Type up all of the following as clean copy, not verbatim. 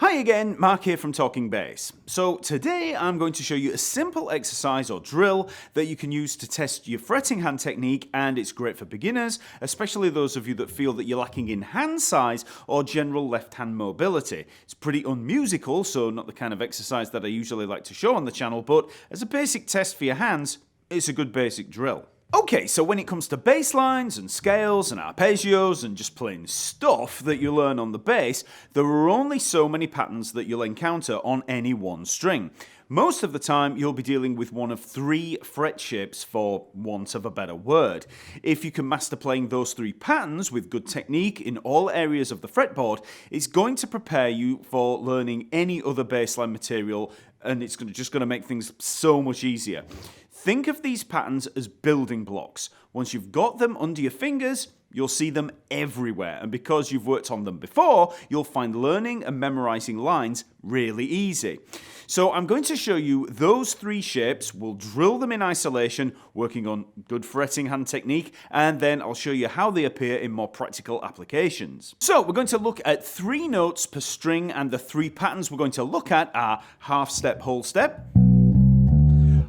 Hi again, Mark here from Talkingbass. So today I'm going to show you a simple exercise or drill that you can use to test your fretting hand technique, and it's great for beginners, especially those of you that feel that you're lacking in hand size or general left hand mobility. It's pretty unmusical, so not the kind of exercise that I usually like to show on the channel, but as a basic test for your hands, it's a good basic drill. Okay, so when it comes to bass lines and scales and arpeggios and just plain stuff that you learn on the bass, there are only so many patterns that you'll encounter on any one string. Most of the time, you'll be dealing with one of three fret shapes, for want of a better word. If you can master playing those three patterns with good technique in all areas of the fretboard, it's going to prepare you for learning any other bassline material, and it's just going to make things so much easier. Think of these patterns as building blocks. Once you've got them under your fingers, you'll see them everywhere. And because you've worked on them before, you'll find learning and memorizing lines really easy. So I'm going to show you those three shapes. We'll drill them in isolation, working on good fretting hand technique, and then I'll show you how they appear in more practical applications. So we're going to look at 3 notes per string, and the 3 patterns we're going to look at are half step, whole step,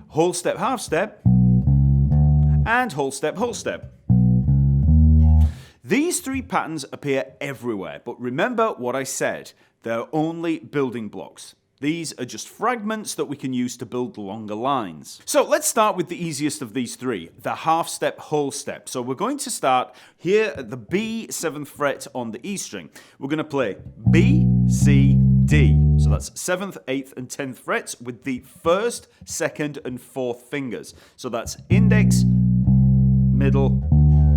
whole step, half step, and whole step, whole step. These 3 patterns appear everywhere, but remember what I said, they're only building blocks. These are just fragments that we can use to build longer lines. So let's start with the easiest of these 3, the half step, whole step. So we're going to start here at the B 7th fret on the E string. We're going to play B, C, D. So that's 7th, 8th, and 10th frets with the 1st, 2nd, and 4th fingers. So that's index, middle,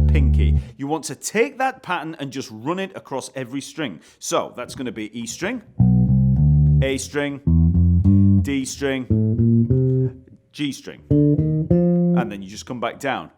pinky. You want to take that pattern and just run it across every string. So that's going to be E string, A string, D string, G string. And then you just come back down.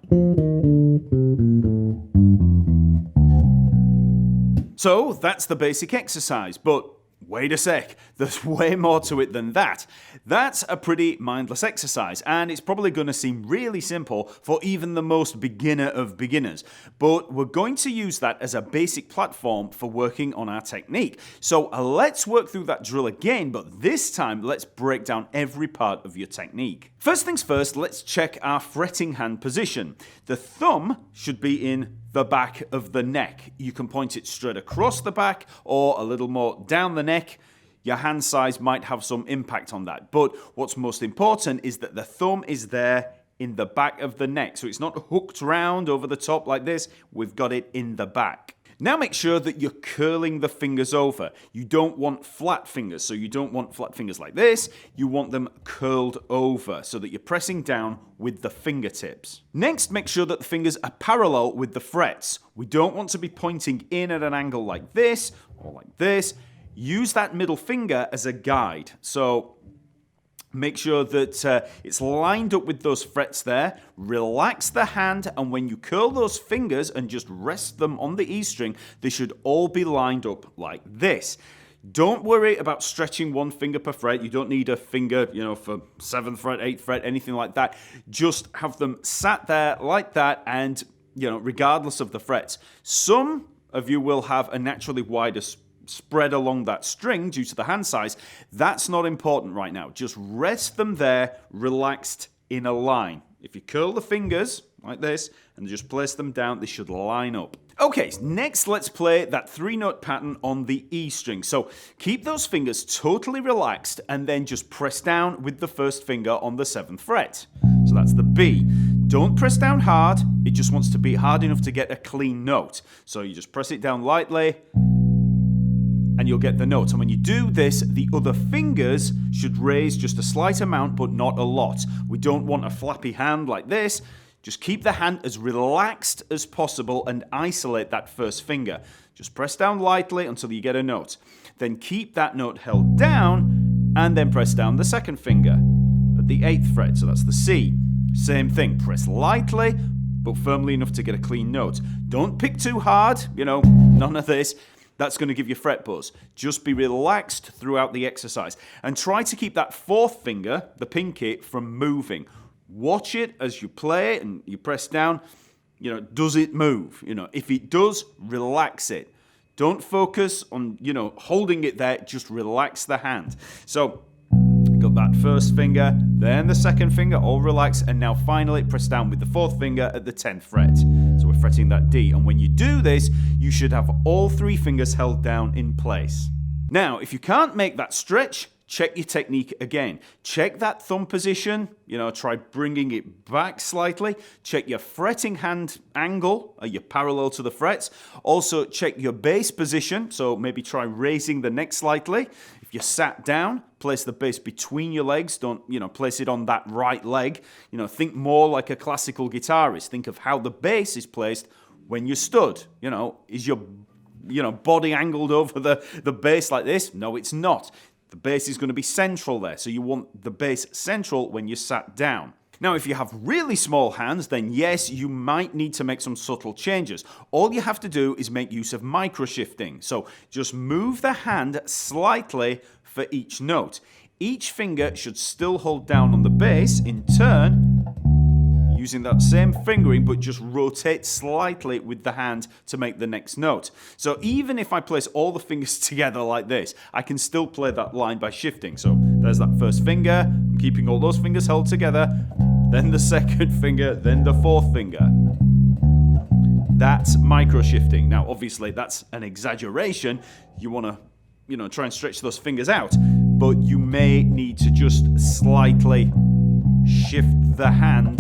So that's the basic exercise, but wait a sec, there's way more to it than that. That's a pretty mindless exercise, and it's probably going to seem really simple for even the most beginner of beginners. But we're going to use that as a basic platform for working on our technique. So let's work through that drill again, but this time let's break down every part of your technique. First things first, let's check our fretting hand position. The thumb should be in the back of the neck. You can point it straight across the back or a little more down the neck. Your hand size might have some impact on that. But what's most important is that the thumb is there in the back of the neck. So it's not hooked round over the top like this. We've got it in the back. Now make sure that you're curling the fingers over. You don't want flat fingers, so you don't want flat fingers like this. You want them curled over so that you're pressing down with the fingertips. Next, make sure that the fingers are parallel with the frets. We don't want to be pointing in at an angle like this or like this. Use that middle finger as a guide. So make sure that it's lined up with those frets there. Relax the hand, and when you curl those fingers and just rest them on the E string, they should all be lined up like this. Don't worry about stretching one finger per fret. You don't need a finger, for 7th fret, 8th fret, anything like that. Just have them sat there like that, and, regardless of the frets. Some of you will have a naturally wider spread along that string due to the hand size. That's not important right now. Just rest them there, relaxed in a line. If you curl the fingers like this and just place them down, they should line up. Okay, next let's play that 3-note pattern on the E string. So keep those fingers totally relaxed and then just press down with the 1st finger on the 7th fret. So that's the B. Don't press down hard. It just wants to be hard enough to get a clean note. So you just press it down lightly, and you'll get the note. And when you do this, the other fingers should raise just a slight amount, but not a lot. We don't want a flappy hand like this. Just keep the hand as relaxed as possible and isolate that 1st finger. Just press down lightly until you get a note. Then keep that note held down, and then press down the 2nd finger at the 8th fret, so that's the C. Same thing, press lightly, but firmly enough to get a clean note. Don't pick too hard, none of this. That's going to give you fret buzz. Just be relaxed throughout the exercise. And try to keep that 4th finger, the pinky, from moving. Watch it as you play and you press down. Does it move? If it does, relax it. Don't focus on, holding it there. Just relax the hand. So, got that first finger, then the second finger, all relax, and now finally press down with the fourth finger at the 10th fret. So we're fretting that D, and when you do this, you should have all three fingers held down in place. Now, if you can't make that stretch, check your technique again. Check that thumb position, try bringing it back slightly. Check your fretting hand angle, are you parallel to the frets? Also, check your bass position, so maybe try raising the neck slightly. If you're sat down, place the bass between your legs. Don't, place it on that right leg. Think more like a classical guitarist. Think of how the bass is placed when you're stood. Is your, body angled over the bass like this? No, it's not. The bass is going to be central there, so you want the bass central when you're sat down. Now, if you have really small hands, then yes, you might need to make some subtle changes. All you have to do is make use of micro-shifting. So just move the hand slightly for each note. Each finger should still hold down on the bass. In turn, using that same fingering, but just rotate slightly with the hand to make the next note. So even if I place all the fingers together like this, I can still play that line by shifting. So there's that first finger, I'm keeping all those fingers held together, then the second finger, then the fourth finger. That's micro shifting. Now, obviously, that's an exaggeration. You want to, try and stretch those fingers out, but you may need to just slightly shift the hand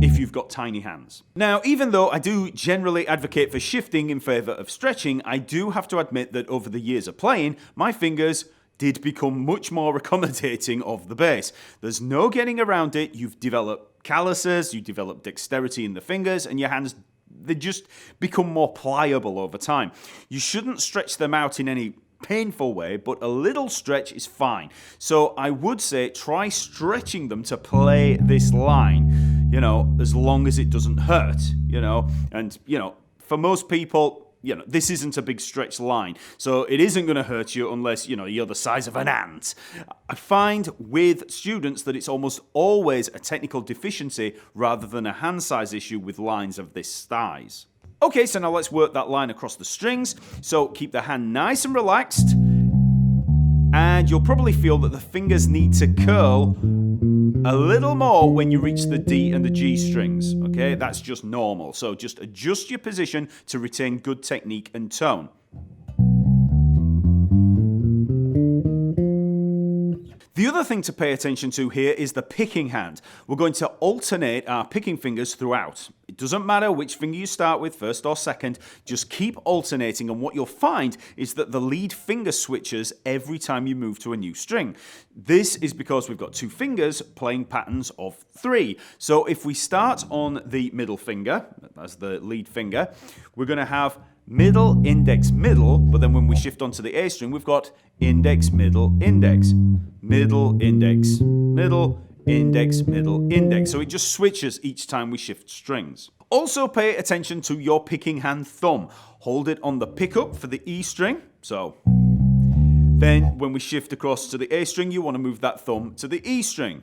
if you've got tiny hands. Now, even though I do generally advocate for shifting in favor of stretching, I do have to admit that over the years of playing, my fingers did become much more accommodating of the bass. There's no getting around it. You've developed calluses, you develop dexterity in the fingers, and your hands, they just become more pliable over time. You shouldn't stretch them out in any painful way, but a little stretch is fine. So I would say try stretching them to play this line, as long as it doesn't hurt, and, for most people, this isn't a big stretch line, so it isn't going to hurt you unless, you're the size of an ant. I find with students that it's almost always a technical deficiency rather than a hand size issue with lines of this size. Okay, so now let's work that line across the strings. So keep the hand nice and relaxed, and you'll probably feel that the fingers need to curl a little more when you reach the D and the G strings, okay? That's just normal. So just adjust your position to retain good technique and tone. The other thing to pay attention to here is the picking hand. We're going to alternate our picking fingers throughout. It doesn't matter which finger you start with, first or second, just keep alternating, and what you'll find is that the lead finger switches every time you move to a new string. This is because we've got two fingers playing patterns of 3. So if we start on the middle finger, as the lead finger, we're going to have middle, index, middle, but then when we shift onto the A string, we've got index, middle, index, middle, index, middle, index, middle, index. So it just switches each time we shift strings. Also pay attention to your picking hand thumb. Hold it on the pickup for the E string. So then when we shift across to the A string, you want to move that thumb to the E string.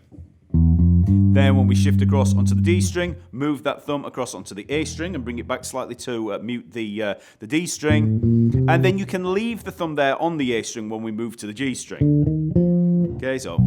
Then when we shift across onto the D string, move that thumb across onto the A string and bring it back slightly to mute the D string. And then you can leave the thumb there on the A string when we move to the G string. Okay, so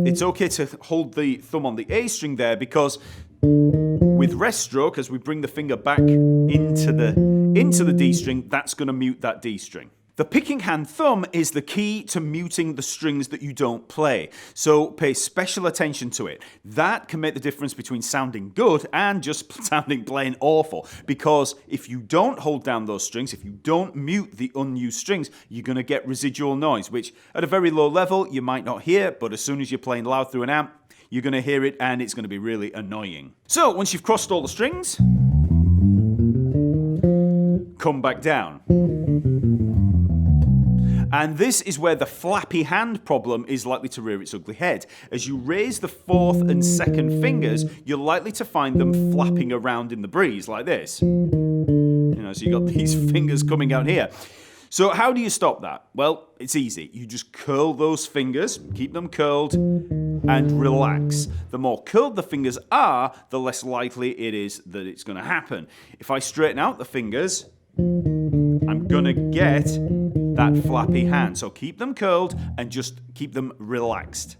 it's okay to hold the thumb on the A string there because with rest stroke, as we bring the finger back into the D string, that's going to mute that D string. The picking hand thumb is the key to muting the strings that you don't play, so pay special attention to it. That can make the difference between sounding good and just sounding plain awful, because if you don't hold down those strings, if you don't mute the unused strings, you're going to get residual noise, which at a very low level you might not hear, but as soon as you're playing loud through an amp, you're going to hear it and it's going to be really annoying. So once you've crossed all the strings, come back down. And this is where the flappy hand problem is likely to rear its ugly head. As you raise the fourth and second fingers, you're likely to find them flapping around in the breeze like this. So you got these fingers coming out here. So how do you stop that? Well, it's easy. You just curl those fingers, keep them curled, and relax. The more curled the fingers are, the less likely it is that it's going to happen. If I straighten out the fingers, I'm going to get that flappy hand. So keep them curled and just keep them relaxed.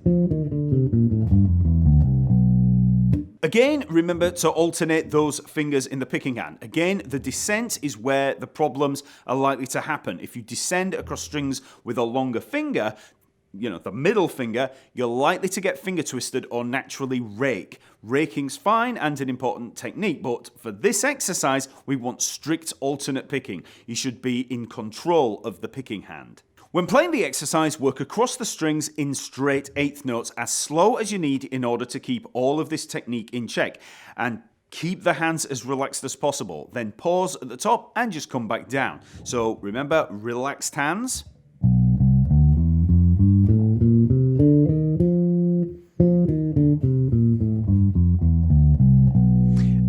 Again, remember to alternate those fingers in the picking hand. Again, the descent is where the problems are likely to happen. If you descend across strings with a longer finger, the middle finger, you're likely to get finger twisted or naturally rake. Raking's fine and an important technique, but for this exercise, we want strict alternate picking. You should be in control of the picking hand. When playing the exercise, work across the strings in straight eighth notes as slow as you need in order to keep all of this technique in check. And keep the hands as relaxed as possible. Then pause at the top and just come back down. So remember, relaxed hands.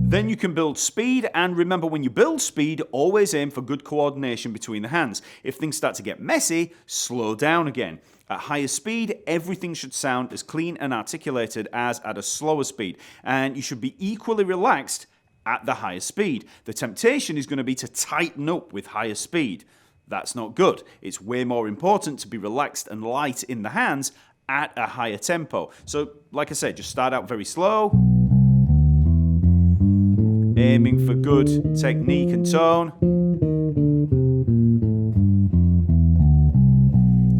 Then you can build speed, and remember, when you build speed, always aim for good coordination between the hands. If things start to get messy, slow down again. At higher speed, everything should sound as clean and articulated as at a slower speed, and you should be equally relaxed at the higher speed. The temptation is going to be to tighten up with higher speed. That's not good. It's way more important to be relaxed and light in the hands at a higher tempo. So, like I said, just start out very slow, aiming for good technique and tone,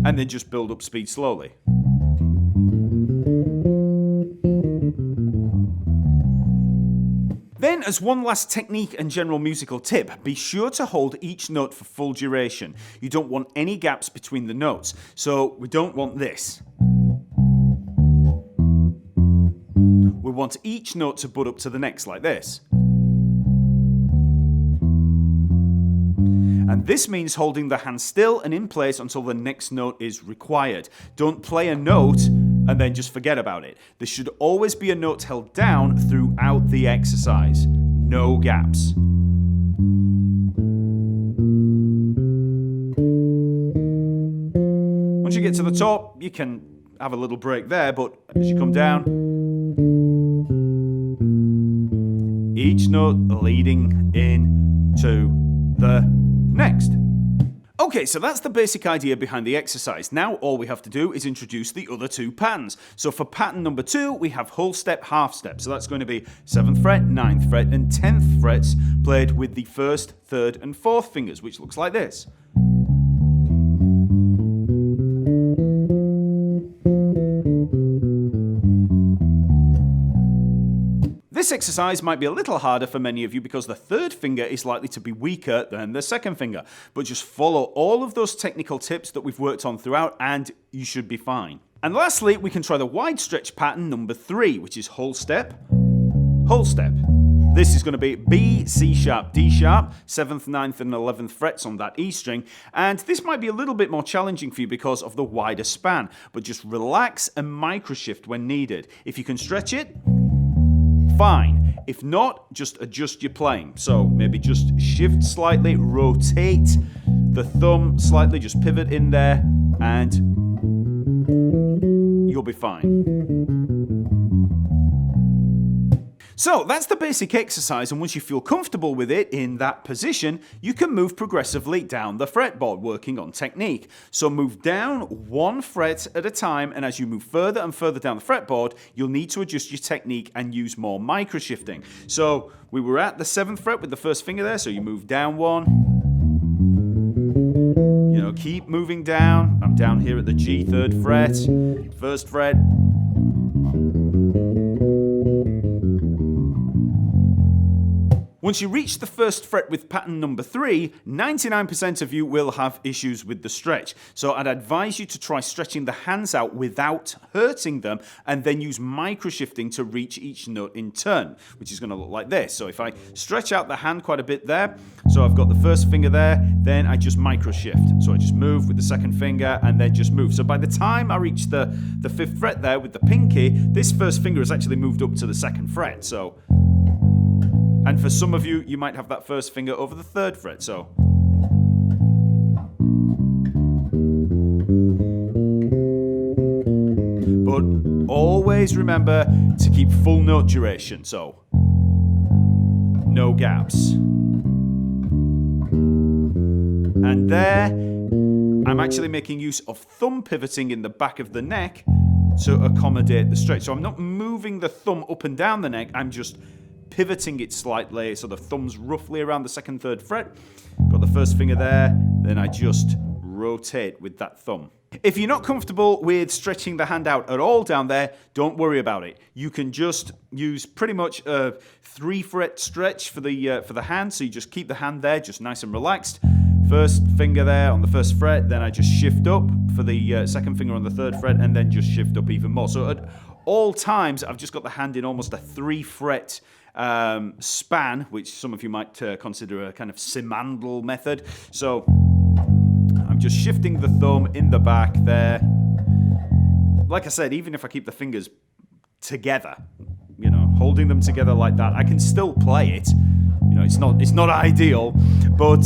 and then just build up speed slowly. Then, as one last technique and general musical tip, be sure to hold each note for full duration. You don't want any gaps between the notes, so we don't want this. We want each note to butt up to the next like this. And this means holding the hand still and in place until the next note is required. Don't play a note and then just forget about it. There should always be a note held down throughout the exercise. No gaps. Once you get to the top, you can have a little break there, but as you come down, each note leading into the next. Okay, so that's the basic idea behind the exercise. Now all we have to do is introduce the other two patterns. So for pattern number 2, we have whole step, half step. So that's going to be 7th fret, 9th fret, and 10th frets played with the 1st, 3rd, and 4th fingers, which looks like this. This exercise might be a little harder for many of you because the 3rd finger is likely to be weaker than the 2nd finger. But just follow all of those technical tips that we've worked on throughout and you should be fine. And lastly, we can try the wide stretch pattern number 3, which is whole step, whole step. This is going to be B, C sharp, D sharp, 7th, 9th, and 11th frets on that E string. And this might be a little bit more challenging for you because of the wider span. But just relax and microshift when needed. If you can stretch it, fine. If not, just adjust your playing. So maybe just shift slightly, rotate the thumb slightly, just pivot in there, and you'll be fine. So that's the basic exercise, and once you feel comfortable with it in that position, you can move progressively down the fretboard, working on technique. So move down 1 fret at a time, and as you move further and further down the fretboard, you'll need to adjust your technique and use more micro-shifting. So we were at the 7th fret with the 1st finger there, so you move down 1. You know, keep moving down. I'm down here at the G 3rd fret, 1st fret. Once you reach the 1st fret with pattern number 3, 99% of you will have issues with the stretch. So I'd advise you to try stretching the hands out without hurting them, and then use micro-shifting to reach each note in turn, which is going to look like this. So if I stretch out the hand quite a bit there, so I've got the 1st finger there, then I just micro-shift. So I just move with the 2nd finger and then just move. So by the time I reach the 5th fret there with the pinky, this 1st finger has actually moved up to the 2nd fret. So, and for some of you, you might have that 1st finger over the 3rd fret, so. But always remember to keep full note duration, so no gaps. And there, I'm actually making use of thumb pivoting in the back of the neck to accommodate the stretch. So I'm not moving the thumb up and down the neck, I'm just pivoting it slightly, so the thumb's roughly around the 2nd, 3rd fret. Got the first finger there, then I just rotate with that thumb. If you're not comfortable with stretching the hand out at all down there, don't worry about it. You can just use pretty much a 3-fret stretch for the hand, so you just keep the hand there, just nice and relaxed. First finger there on the 1st fret, then I just shift up for the 2nd finger on the 3rd fret, and then just shift up even more. So at all times, I've just got the hand in almost a 3-fret span, which some of you might consider a kind of Simandl method. So I'm just shifting the thumb in the back there. Like I said, even if I keep the fingers together, you know, holding them together like that, I can still play it. You know, it's not ideal, but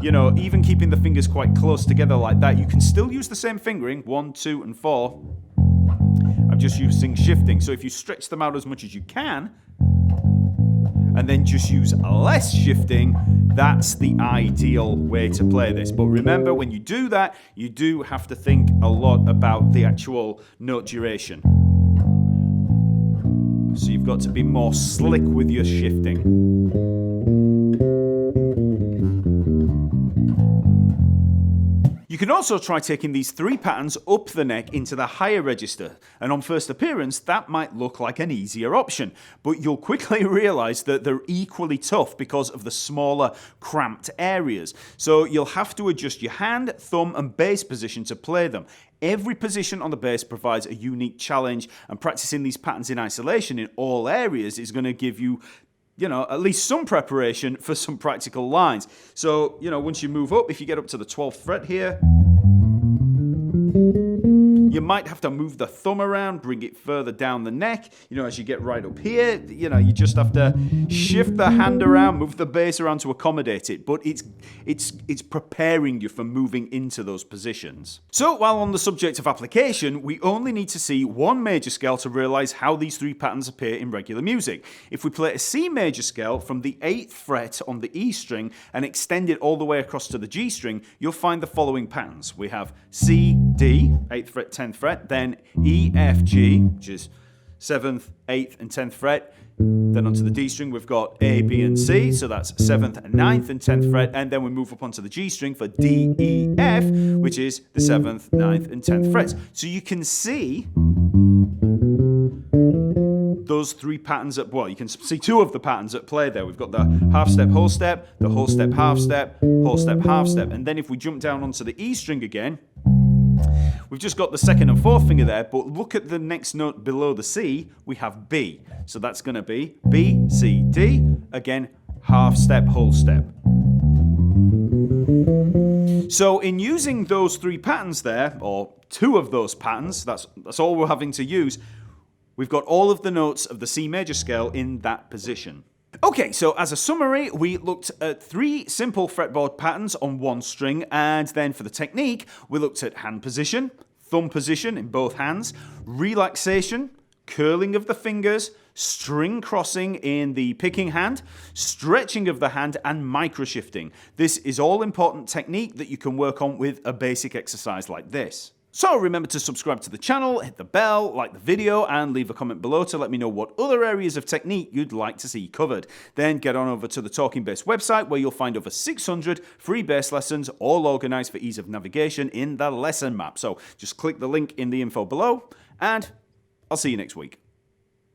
you know, even keeping the fingers quite close together like that, you can still use the same fingering, 1, 2, and 4. I'm just using shifting. So if you stretch them out as much as you can, and then just use less shifting, that's the ideal way to play this. But remember, when you do that, you do have to think a lot about the actual note duration. So you've got to be more slick with your shifting. You can also try taking these 3 patterns up the neck into the higher register, and on first appearance that might look like an easier option, but you'll quickly realise that they're equally tough because of the smaller, cramped areas. So you'll have to adjust your hand, thumb and bass position to play them. Every position on the bass provides a unique challenge, and practicing these patterns in isolation in all areas is going to give you, you know, at least some preparation for some practical lines. So, you know, once you move up, if you get up to the 12th fret here, you might have to move the thumb around, bring it further down the neck. You know, as you get right up here, you know, you just have to shift the hand around, move the bass around to accommodate it. But it's preparing you for moving into those positions. So while on the subject of application, we only need to see one major scale to realize how these 3 patterns appear in regular music. If we play a C major scale from the 8th fret on the E string and extend it all the way across to the G string, you'll find the following patterns. We have C, D, 8th fret, 10th fret, then E, F, G, which is 7th, 8th and 10th fret. Then onto the D string we've got A, B and C, so that's 7th, 9th and 10th fret, and then we move up onto the G string for D, E, F, which is the 7th, 9th and 10th frets. So you can see those 3 patterns at, well, you can see 2 of the patterns at play there. We've got the half step, whole step, the whole step, half step, whole step, half step, and then if we jump down onto the E string again, we've just got the 2nd and 4th finger there, but look at the next note below the C, we have B. So that's going to be B, C, D, again, half step, whole step. So in using those 3 patterns there, or 2 of those patterns, that's all we're having to use, we've got all of the notes of the C major scale in that position. Okay, so as a summary, we looked at 3 simple fretboard patterns on 1 string, and then for the technique, we looked at hand position, thumb position in both hands, relaxation, curling of the fingers, string crossing in the picking hand, stretching of the hand, and micro-shifting. This is all important technique that you can work on with a basic exercise like this. So remember to subscribe to the channel, hit the bell, like the video, and leave a comment below to let me know what other areas of technique you'd like to see covered. Then get on over to the Talkingbass website where you'll find over 600 free bass lessons, all organized for ease of navigation in the lesson map. So just click the link in the info below, and I'll see you next week.